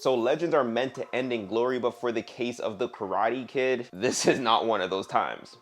So legends are meant to end in glory, but for the case of the Karate Kid, this is not one of those times.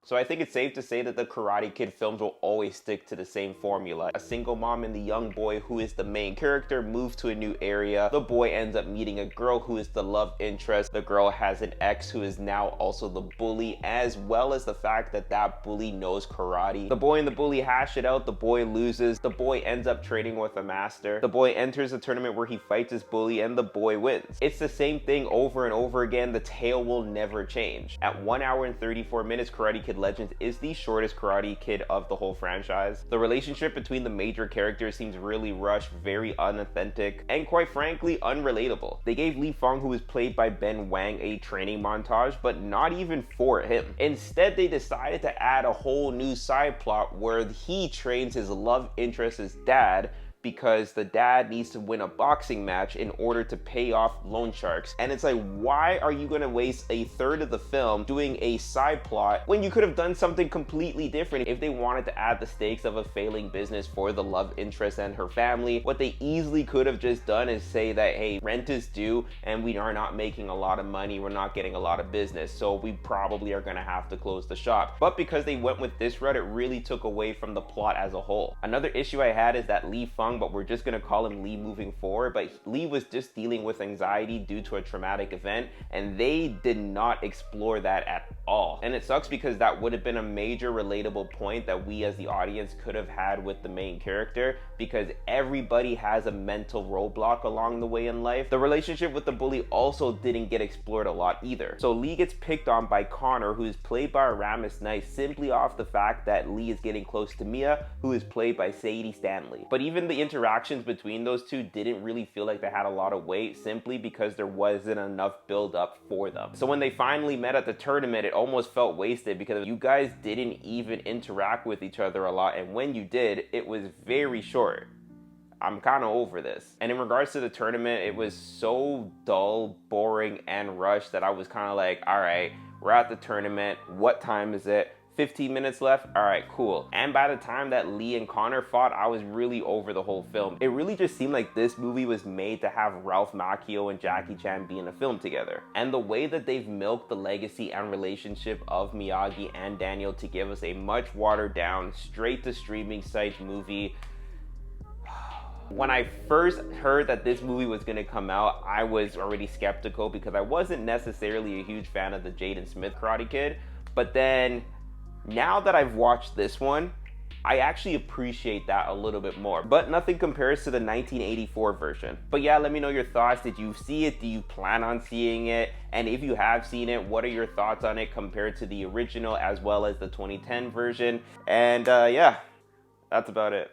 So I think it's safe to say that the Karate Kid films will always stick to the same formula. A single mom and the young boy who is the main character move to a new area. The boy ends up meeting a girl who is the love interest. The girl has an ex who is now also the bully, as well as the fact that that bully knows karate. The boy and the bully hash it out. The boy loses. The boy ends up training with a master. The boy enters a tournament where he fights his bully and the boy wins. It's the same thing over and over again. The tale will never change. At 1 hour and 34 minutes, Karate Kid Legends is the shortest Karate Kid of the whole franchise. The relationship between the major characters seems really rushed, very unauthentic, and quite frankly, unrelatable. They gave Li Feng, who was played by Ben Wang, a training montage, but not even for him. Instead, they decided to add a whole new side plot where he trains his love interest's dad, because the dad needs to win a boxing match in order to pay off loan sharks. And it's like, why are you gonna waste a third of the film doing a side plot when you could have done something completely different? If they wanted to add the stakes of a failing business for the love interest and her family, what they easily could have just done is say that, hey, rent is due and we are not making a lot of money, we're not getting a lot of business, so we probably are gonna have to close the shop. But because they went with this route, it really took away from the plot as a whole. Another issue I had is that Li Feng, but we're just gonna call him Lee moving forward, but Lee was just dealing with anxiety due to a traumatic event, and they did not explore that at all. And it sucks because that would have been a major relatable point that we as the audience could have had with the main character, because everybody has a mental roadblock along the way in life. The relationship with the bully also didn't get explored a lot either. So Lee gets picked on by Connor, who is played by Aramis Knight, simply off the fact that Lee is getting close to Mia, who is played by Sadie Stanley. But even the interactions between those two didn't really feel like they had a lot of weight, simply because there wasn't enough build up for them. So when they finally met at the tournament, it almost felt wasted because you guys didn't even interact with each other a lot, and when you did, it was very short. I'm kind of over this. And in regards to the tournament, it was so dull, boring, and rushed that I was kind of like, all right, we're at the tournament, what time is it? 15 minutes left? All right, cool. And by the time that Lee and Connor fought, I was really over the whole film. It really just seemed like this movie was made to have Ralph Macchio and Jackie Chan be in a film together. And the way that they've milked the legacy and relationship of Miyagi and Daniel to give us a much watered down, straight to streaming site movie. When I first heard that this movie was gonna come out, I was already skeptical because I wasn't necessarily a huge fan of the Jaden Smith Karate Kid. But then, now that I've watched this one, I actually appreciate that a little bit more. But nothing compares to the 1984 version. But yeah, let me know your thoughts. Did you see it? Do you plan on seeing it? And if you have seen it, what are your thoughts on it compared to the original as well as the 2010 version? And yeah, that's about it.